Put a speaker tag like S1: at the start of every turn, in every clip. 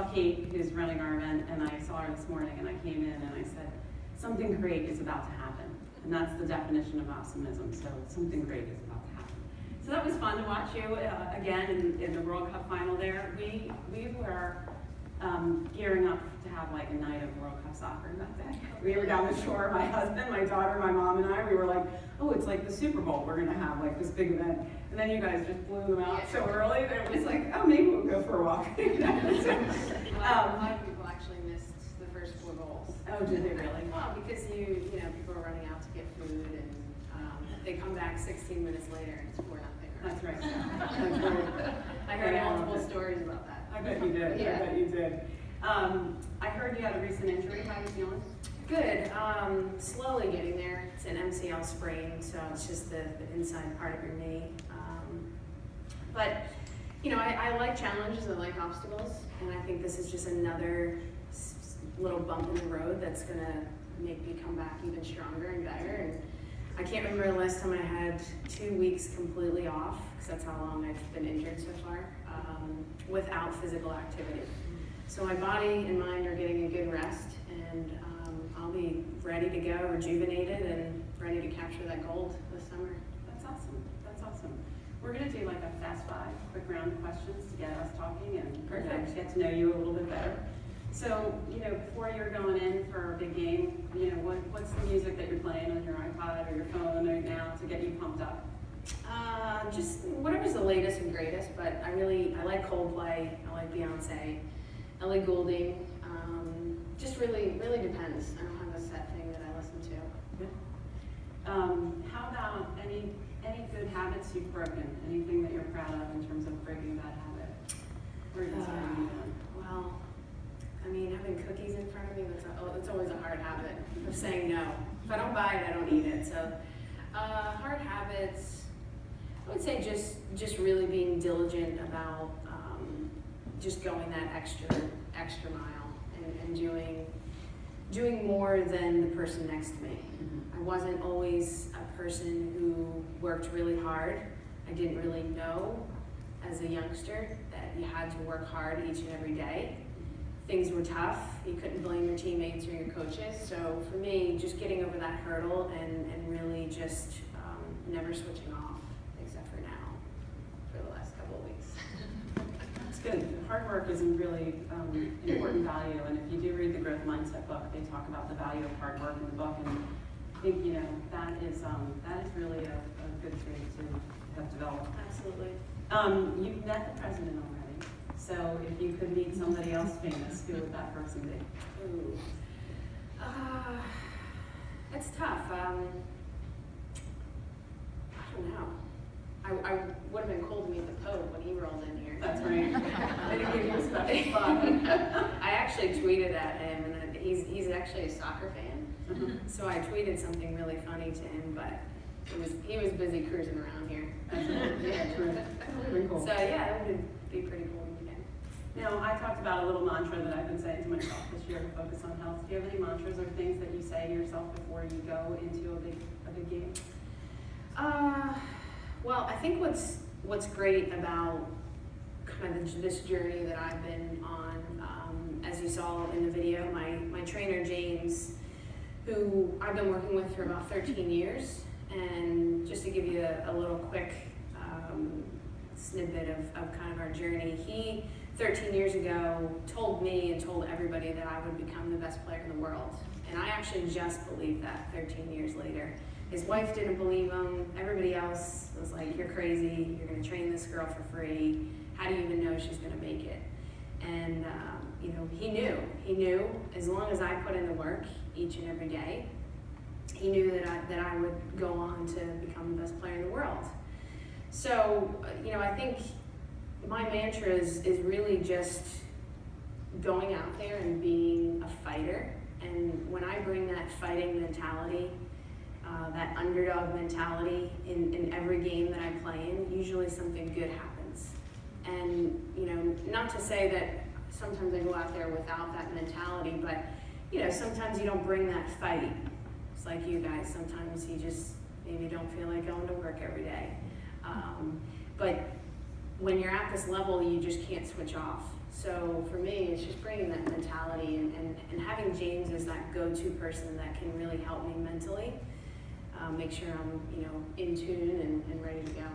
S1: saw Kate, who's running our event, and I saw her this morning, and I came in and I said, something great is about to happen. And that's the definition of optimism, so something great is about to happen. So that was fun to watch you again in the World Cup final there. We were gearing up to have like a night of World Cup soccer that day. We were down the shore, my husband, my daughter, my mom, and I, we were like, oh, it's like the Super Bowl, we're gonna have like this big event. And then you guys just blew them out so early that it was like, oh, maybe we'll go for a walk.
S2: A lot of people actually missed the first 4 goals.
S1: Oh, did they really?
S2: Well, because people are running out to get food, and they come back 16 minutes later and it's 4-0.
S1: That's right.
S2: That's right. I heard multiple stories about that.
S1: I bet you did.
S2: Yeah.
S1: I bet you did. I heard you had a recent injury. How are you feeling?
S2: Good. Slowly getting there. It's an MCL sprain, so it's just the inside part of your knee. But I like challenges. I like obstacles, and I think this is just another little bump in the road that's gonna make me come back even stronger and better. And I can't remember the last time I had 2 weeks completely off, because that's how long I've been injured so far, without physical activity. So my body and mind are getting a good rest, and I'll be ready to go, rejuvenated, and ready to capture that gold this summer.
S1: That's awesome. That's awesome. We're going to do like a fast 5, quick round of questions to get us talking and get to know you a little bit better. So, before you're going in for a big game, what's the music that you're playing on your iPod or your phone right now to get you pumped up?
S2: Just whatever's the latest and greatest, but I like Coldplay, I like Beyonce, Ellie Goulding. Just really depends. I don't have a set thing that I listen to.
S1: Good. How about any good habits you've broken? Anything that you're proud of in terms of breaking a bad habit? Or is
S2: well, having cookies in front of me, that's always a hard habit of saying no. If I don't buy it, I don't eat it. So, hard habits, I would say just really being diligent about just going that extra mile and doing more than the person next to me. I wasn't always a person who worked really hard. I didn't really know as a youngster that you had to work hard each and every day. Things were tough. You couldn't blame your teammates or your coaches. So for me, just getting over that hurdle and really just never switching off, except for now, for the last couple of weeks.
S1: That's good. Hard work is a really important value, and if you do read the Growth Mindset book, they talk about the value of hard work in the book, and I think that is really a good trait to have developed.
S2: Absolutely.
S1: You've met the president already, so if you could meet somebody else famous, who would that person be?
S2: Ooh. It's tough. I don't know. I would have been cool to meet the Pope when he rolled in here.
S1: That's right. They didn't give you a special spot.
S2: I actually tweeted at him, and he's actually a soccer fan. So I tweeted something really funny to him, but he was busy cruising around here.
S1: Yeah, true. Pretty cool.
S2: So yeah, it would be pretty cool to meet him.
S1: Now, I talked about a little mantra that I've been saying to myself this year to focus on health. Do you have any mantras or things that you say to yourself before you go into a big game?
S2: Well, I think what's great about kind of this journey that I've been on, as you saw in the video, my trainer James, who I've been working with for about 13 years, and just to give you a little quick snippet of kind of our journey, he 13 years ago told me and told everybody that I would become the best player in the world, and I actually just believed that 13 years later. His wife didn't believe him. Everybody else was like, you're crazy. You're going to train this girl for free. How do you even know she's going to make it? And, he knew. He knew as long as I put in the work each and every day, he knew that I would go on to become the best player in the world. So, I think my mantra is really just going out there and being a fighter. And when I bring that fighting mentality, that underdog mentality in every game that I play in, usually something good happens. And, not to say that sometimes I go out there without that mentality, but, sometimes you don't bring that fight. It's like you guys, sometimes you just maybe don't feel like going to work every day. But when you're at this level, you just can't switch off. So for me, it's just bringing that mentality and having James as that go-to person that can really help me mentally, make sure I'm, in tune and ready to go.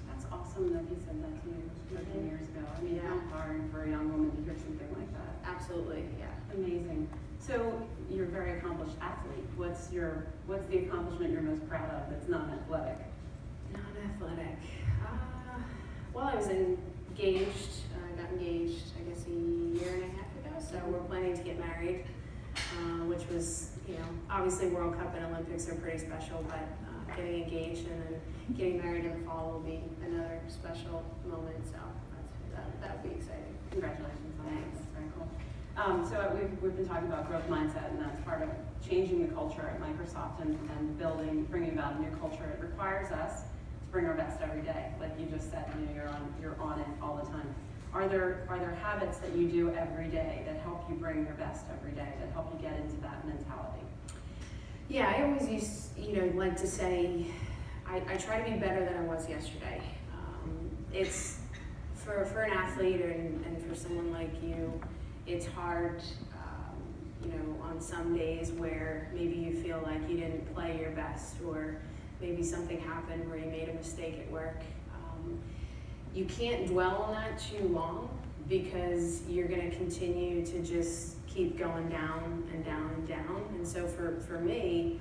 S1: That's awesome that he said that to you 13 years ago. I mean, how empowering for a young woman to hear something like that.
S2: Absolutely, yeah.
S1: Amazing. So you're a very accomplished athlete. What's the accomplishment you're most proud of that's non-athletic?
S2: Non-athletic. Well, I was engaged. I got engaged, I guess, a year and a half ago. So we're planning to get married, which was, obviously World Cup and Olympics are pretty special, but getting engaged and then getting married in the fall will be another special moment. So that would be exciting.
S1: Congratulations on that. That's very cool. So we've been talking about growth mindset, and that's part of changing the culture at Microsoft and bringing about a new culture. It requires us to bring our best every day, like you just said. You're on it all the time. Are there habits that you do every day that help you bring your best every day, that help you get into that mentality?
S2: Yeah, I always like to say, I try to be better than I was yesterday. It's for an athlete and for someone like you, it's hard, on some days where maybe you feel like you didn't play your best, or maybe something happened where you made a mistake at work. You can't dwell on that too long, because you're going to continue to just keep going down and down and down. And so for me,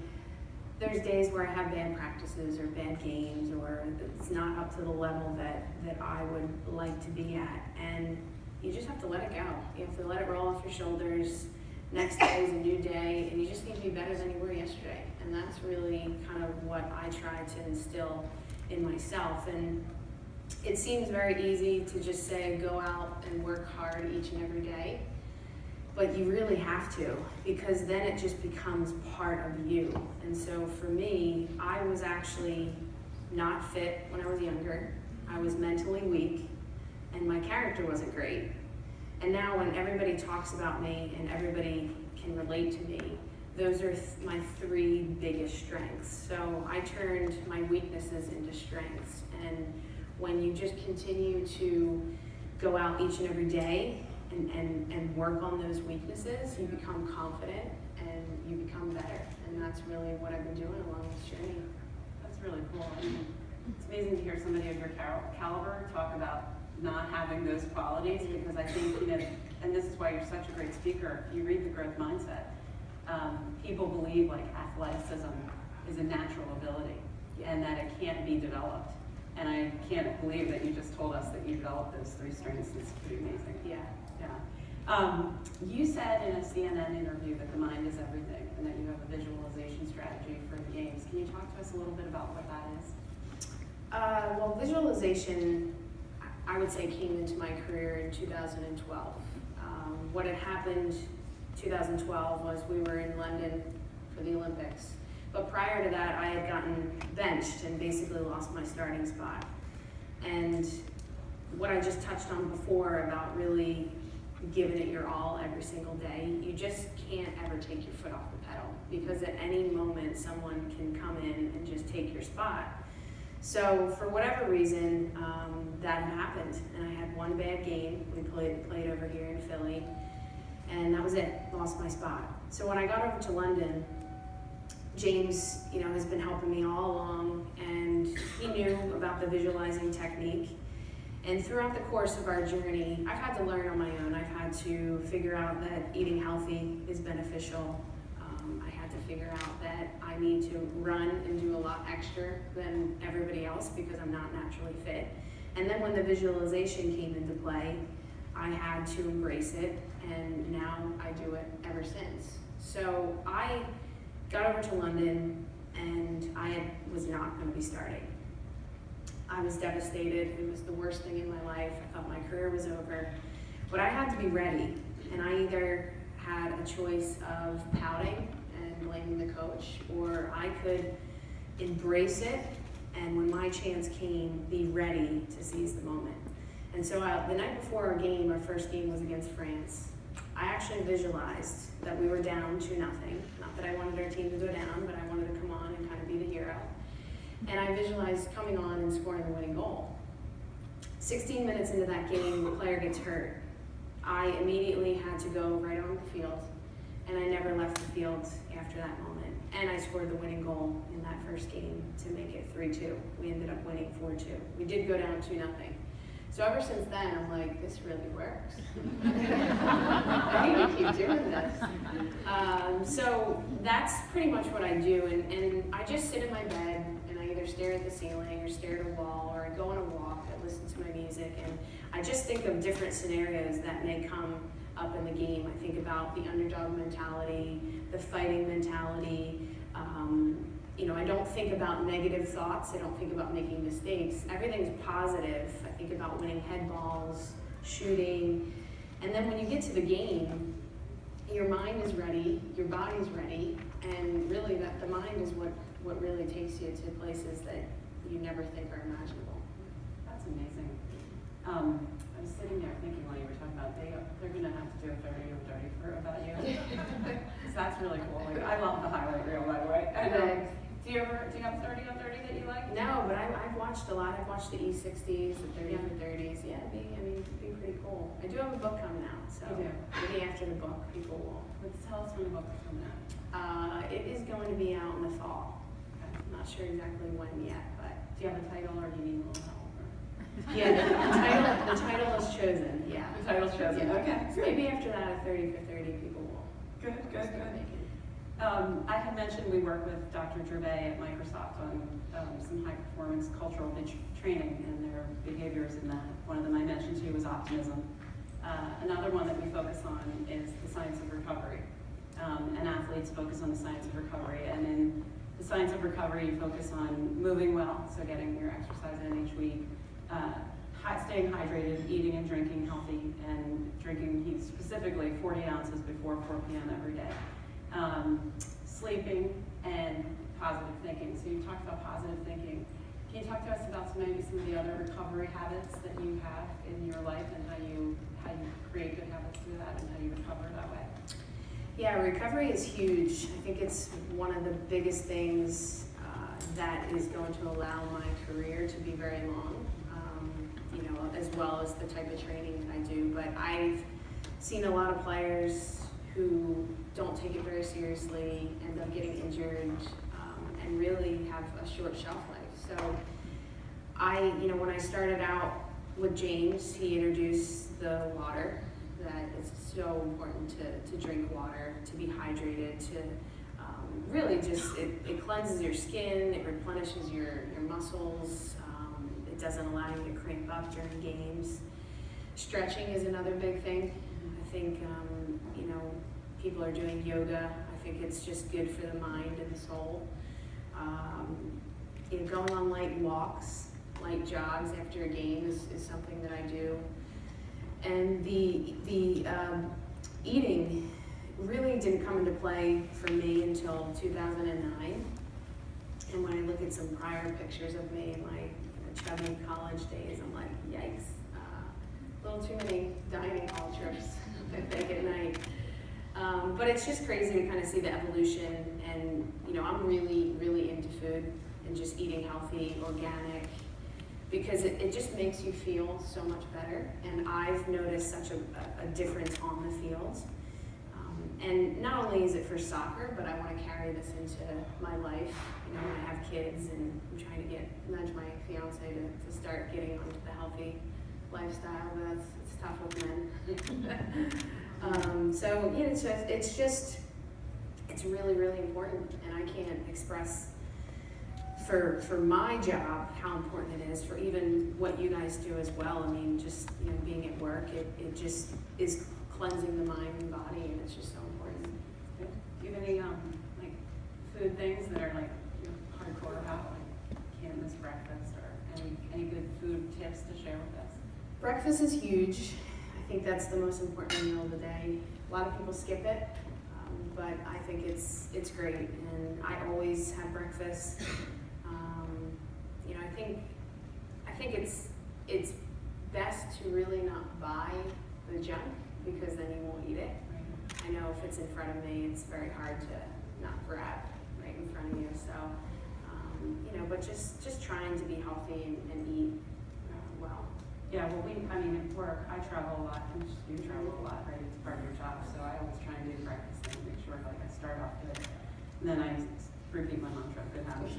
S2: there's days where I have bad practices or bad games, or it's not up to the level that I would like to be at. And you just have to let it go. You have to let it roll off your shoulders. Next day is a new day, and you just need to be better than you were yesterday. And that's really kind of what I try to instill in myself. And it seems very easy to just say, go out and work hard each and every day. But you really have to, because then it just becomes part of you. And so for me, I was actually not fit when I was younger. I was mentally weak, and my character wasn't great. And now when everybody talks about me and everybody can relate to me, those are my three biggest strengths. So I turned my weaknesses into strengths. And when you just continue to go out each and every day and work on those weaknesses, you become confident and you become better. And that's really what I've been doing along this journey.
S1: That's really cool. I mean, it's amazing to hear somebody of your caliber talk about not having those qualities, because I think, and this is why you're such a great speaker. If you read The Growth Mindset, people believe like athleticism is a natural ability and that it can't be developed. And I can't believe that you just told us that you developed those three strengths. It's pretty amazing.
S2: Yeah.
S1: You said in a CNN interview that the mind is everything, and that you have a visualization strategy for the games. Can you talk to us a little bit about what that is?
S2: Well, visualization, I would say, came into my career in 2012. What had happened 2012 was we were in London for the Olympics. But prior to that, I had gotten benched and basically lost my starting spot. And what I just touched on before about really giving it your all every single day, you just can't ever take your foot off the pedal, because at any moment someone can come in and just take your spot. So for whatever reason, that happened, and I had one bad game. We played over here in Philly, and that was it. Lost my spot. So when I got over to London, James, has been helping me all along, and he knew about the visualizing technique. And throughout the course of our journey, I've had to learn on my own. I've had to figure out that eating healthy is beneficial. I had to figure out that I need to run and do a lot extra than everybody else because I'm not naturally fit. And then when the visualization came into play, I had to embrace it, and now I do it ever since. So I got over to London, and I was not going to be starting. I was devastated. It was the worst thing in my life. I thought my career was over. But I had to be ready, and I either had a choice of pouting and blaming the coach, or I could embrace it, and when my chance came, be ready to seize the moment. And so the night before our first game was against France, I actually visualized that we were down 2-0. Not that I wanted our team to go down, but I wanted to come on and kind of be the hero. And I visualized coming on and scoring the winning goal. 16 minutes into that game, the player gets hurt. I immediately had to go right on the field, and I never left the field after that moment. And I scored the winning goal in that first game to make it 3-2. We ended up winning 4-2. We did go down 2-0. So ever since then, I'm like, this really works. I need to keep doing this. So that's pretty much what I do. And I just sit in my bed, and I either stare at the ceiling or stare at a wall, or I go on a walk, I listen to my music, and I just think of different scenarios that may come up in the game. I think about the underdog mentality, the fighting mentality. I don't think about negative thoughts. I don't think about making mistakes. Everything's positive. I think about winning head balls, shooting. And then when you get to the game, your mind is ready, your body's ready, and really the mind is what really takes you to places that you never think are imaginable.
S1: That's amazing. I was sitting there thinking while you were talking about they're going to have to do a 30 or 30 about you. So that's really cool. Like, I love the highlight reel, by the way. Do you have 30 on 30 that you like?
S2: No, but I've watched a lot. I've watched the E60s, the 30 for 30s. Yeah, it'd be pretty cool. I do have a book coming out, so maybe after the book, people will.
S1: Let's tell us when the book is coming out.
S2: It is going to be out in the fall. Okay. I'm not sure exactly when yet, but
S1: do you have a title, or do you need a little help?
S2: Yeah, the title is chosen. Yeah,
S1: the title's chosen. Yeah. Okay.
S2: So maybe after that, a 30 for 30, people will.
S1: Good. I had mentioned we work with Dr. Gervais at Microsoft on some high-performance cultural training and their behaviors in that. One of them I mentioned to you was optimism. Another one that we focus on is the science of recovery. And athletes focus on the science of recovery. And in the science of recovery, you focus on moving well, so getting your exercise in each week, staying hydrated, eating and drinking healthy, and drinking specifically 40 ounces before 4 p.m. every day. Sleeping and positive thinking. So you talked about positive thinking. Can you talk to us about maybe some of the other recovery habits that you have in your life, and how you create good habits through that, and how you recover that way?
S2: Yeah, recovery is huge. I think it's one of the biggest things that is going to allow my career to be very long, as well as the type of training that I do. But I've seen a lot of players who don't take it very seriously, end up getting injured, and really have a short shelf life. So when I started out with James, he introduced the water, that it's so important to drink water, to be hydrated, to really just, it cleanses your skin, it replenishes your muscles, it doesn't allow you to cramp up during games. Stretching is another big thing. I think, people are doing yoga. I think it's just good for the mind and the soul. Going on light walks, light jogs after a game is something that I do. And the eating really didn't come into play for me until 2009. And when I look at some prior pictures of me in my chubby college days, I'm like, yikes. A little too many dining hall trips, I think, at night. But it's just crazy to kind of see the evolution, and I'm really, really into food and just eating healthy, organic, because it just makes you feel so much better. And I've noticed such a difference on the field. And not only is it for soccer, but I want to carry this into my life. When I have kids, and I'm trying to nudge my fiance to start getting onto the healthy lifestyle, but it's tough with men. So it's really, really important, and I can't express for my job how important it is, for even what you guys do as well. I mean, just being at work, it just is cleansing the mind and body, and it's just so important.
S1: Good. Do you have any like food things that are like hardcore about, like can't miss breakfast, or any good food tips to share with us?
S2: Breakfast is huge. I think that's the most important meal of the day. A lot of people skip it, but I think it's great, and I always have breakfast. I think it's best to really not buy the junk, because then you won't eat it. I know if it's in front of me, it's very hard to not grab right in front of you. So, but just trying to be healthy and eat well.
S1: Yeah, well, I mean, at work, I travel a lot, and you travel a lot, right? It's part of your job, so I always try and do breakfast and make sure, like, I start off good. And then I repeat my mantra, good habits,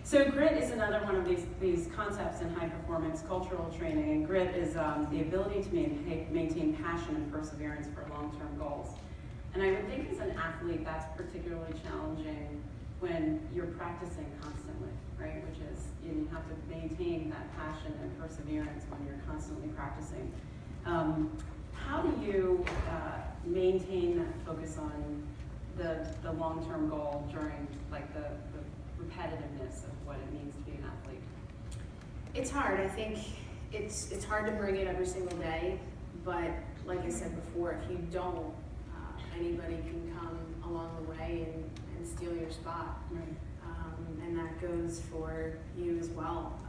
S1: so grit is another one of these concepts in high performance cultural training, and grit is the ability to maintain passion and perseverance for long-term goals. And I would think as an athlete, that's particularly challenging when you're practicing constantly, right? Which is, you have to maintain that passion and perseverance when you're constantly practicing. How do you maintain that focus on the long-term goal during like the repetitiveness of what it means to be an athlete?
S2: It's hard. I think it's hard to bring it every single day, but like I said before, if you don't, anybody can come along the way and steal your spot.
S1: Right.
S2: And that goes for you as well.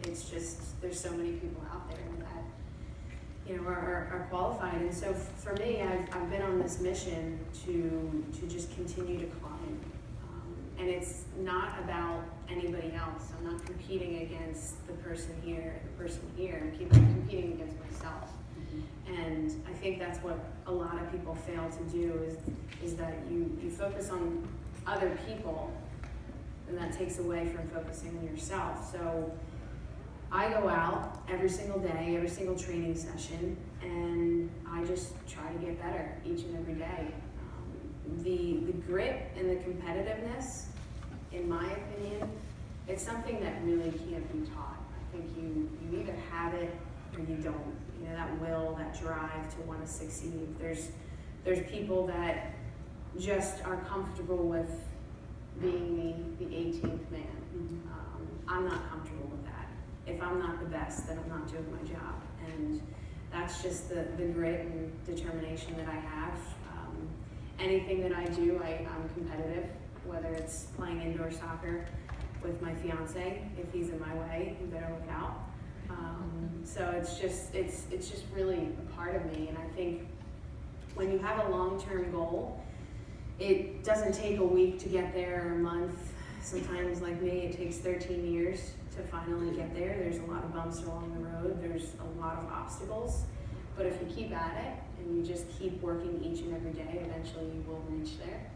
S2: It's just, there's so many people out there that, you know, are qualified. And so for me, I've been on this mission to just continue to climb. And it's not about anybody else. I'm not competing against the person here, the person here. I'm competing against myself. And I think that's what a lot of people fail to do is that you focus on other people, and that takes away from focusing on yourself. So I go out every single day, every single training session, and I just try to get better each and every day. The grit and the competitiveness, in my opinion, it's something that really can't be taught. I think you either have it or you don't. You know, that will, that drive to want to succeed. There's people that just are comfortable with being the 18th man. I'm not comfortable with that. If I'm not the best, then I'm not doing my job. And that's just the grit and determination that I have. Anything that I do, I'm competitive, whether it's playing indoor soccer with my fiance. If he's in my way, you better look out. So it's just really a part of me. And I think when you have a long-term goal, it doesn't take a week to get there or a month. Sometimes, like me, it takes 13 years to finally get there. There's a lot of bumps along the road. There's a lot of obstacles. But if you keep at it and you just keep working each and every day, eventually you will reach there.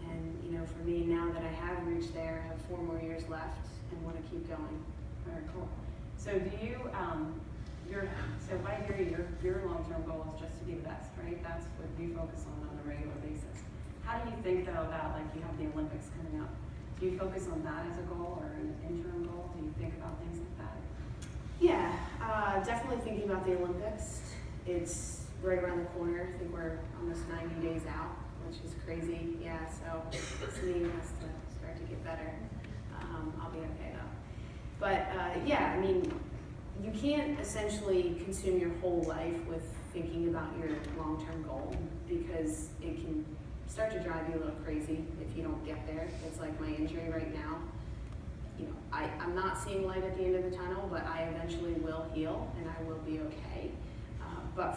S2: And you know, for me, now that I have reached there, I have 4 more years left and want to keep going.
S1: Very cool. So do you, so if I hear you, your long-term goal is just to be the best, right? That's what you focus on a regular basis. How do you think though about, like, you have the Olympics coming up? Do you focus on that as a goal or an interim goal? Do you think about things like that?
S2: Yeah, definitely thinking about the Olympics. It's right around the corner. I think we're almost 90 days out, which is crazy. Yeah, so Celine has to start to get better. I'll be okay though. But yeah, I mean, you can't essentially consume your whole life with thinking about your long-term goal, because it can start to drive you a little crazy if you don't get there. It's like my injury right now. You know, I'm not seeing light at the end of the tunnel, but I eventually will heal and I will be okay. But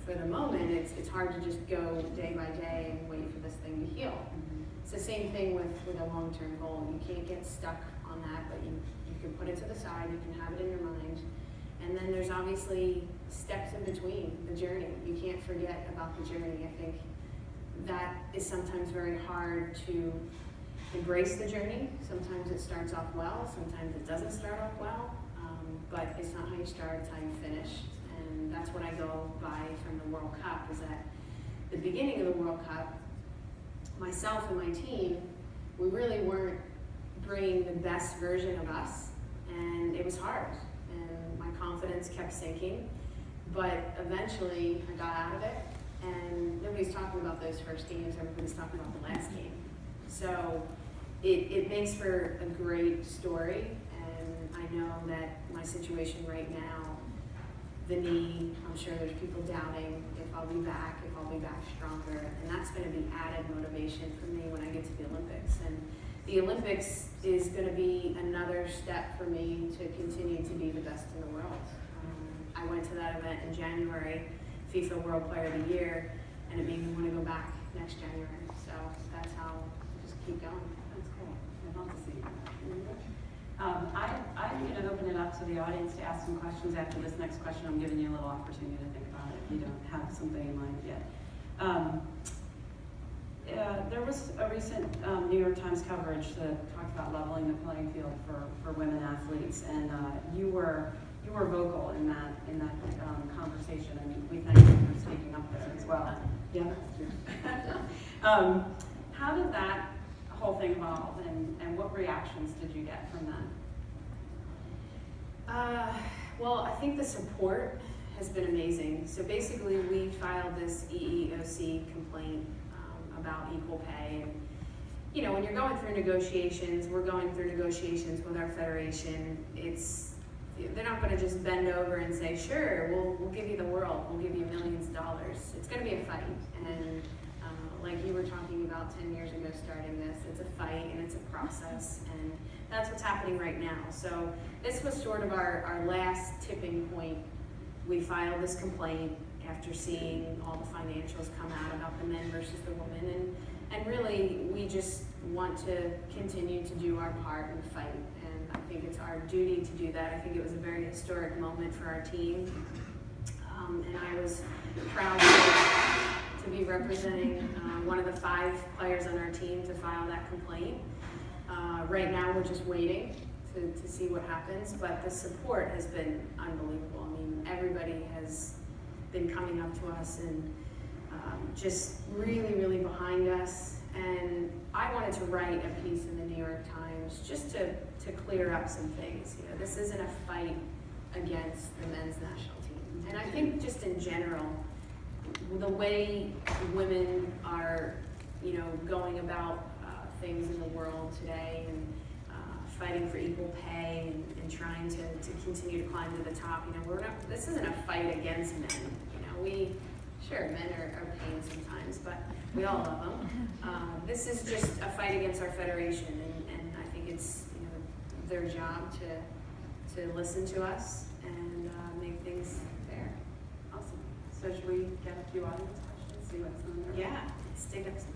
S2: for the moment, it's hard to just go day by day and wait for this thing to heal. It's the same thing with a long-term goal. You can't get stuck on that, but you can put it to the side, you can have it in your mind. And then there's obviously steps in between the journey. You can't forget about the journey. I think that is sometimes very hard to embrace the journey. Sometimes it starts off well, sometimes it doesn't start off well, but it's not how you start, it's how you finish. And that's what I go by from the World Cup, is that the beginning of the World Cup, myself and my team, we really weren't bringing the best version of us, and it was hard, and my confidence kept sinking, but eventually I got out of it, and nobody's talking about those first games, everybody's talking about the last game. So it makes for a great story, and I know that my situation right now, the knee, I'm sure there's people doubting if I'll be back stronger, and that's going to be added motivation for me when I get to the Olympics. And the Olympics is going to be another step for me to continue to be the best in the world. I went to that event in January, FIFA World Player of the Year, and it made me want to go back next January. So that's how I just keep going.
S1: That's cool. I'd love to see that. I'm going to open it up to the audience to ask some questions after this next question. I'm giving you a little opportunity to think about it if you don't have something in mind yet. There was a recent New York Times coverage that talked about leveling the playing field for women athletes, and you were vocal in that conversation, and we thank you for speaking up there as well. Yeah. How did that whole thing evolve, and what reactions did you get from that?
S2: Well, I think the support has been amazing. So basically, we filed this EEOC complaint about equal pay. And, you know, when you're going through negotiations, we're going through negotiations with our federation. They're not going to just bend over and say, sure, we'll give you the world, we'll give you millions of dollars. It's going to be a fight. And like you were talking about 10 years ago starting this, it's a fight and it's a process, and that's what's happening right now. So this was sort of our last tipping point. We filed this complaint after seeing all the financials come out about the men versus the women, and really we just want to continue to do our part and fight, and I think it's our duty to do that. I think it was a very historic moment for our team, and I was proud to be representing one of the 5 players on our team to file that complaint. Right now we're just waiting to see what happens, but the support has been unbelievable. I mean, everybody has been coming up to us and just really, really behind us. And I wanted to write a piece in the New York Times just to clear up some things. You know, this isn't a fight against the men's national team. And I think just in general, the way women are, you know, going about things in the world today, and fighting for equal pay, and trying to continue to climb to the top. You know, this isn't a fight against men. You know, sure, men are pain sometimes, but we all love them. This is just a fight against our federation, and I think it's, you know, their job to listen to us and make things fair.
S1: Awesome. So should we get a few audience questions, see what's on there?
S2: Yeah, let's dig up some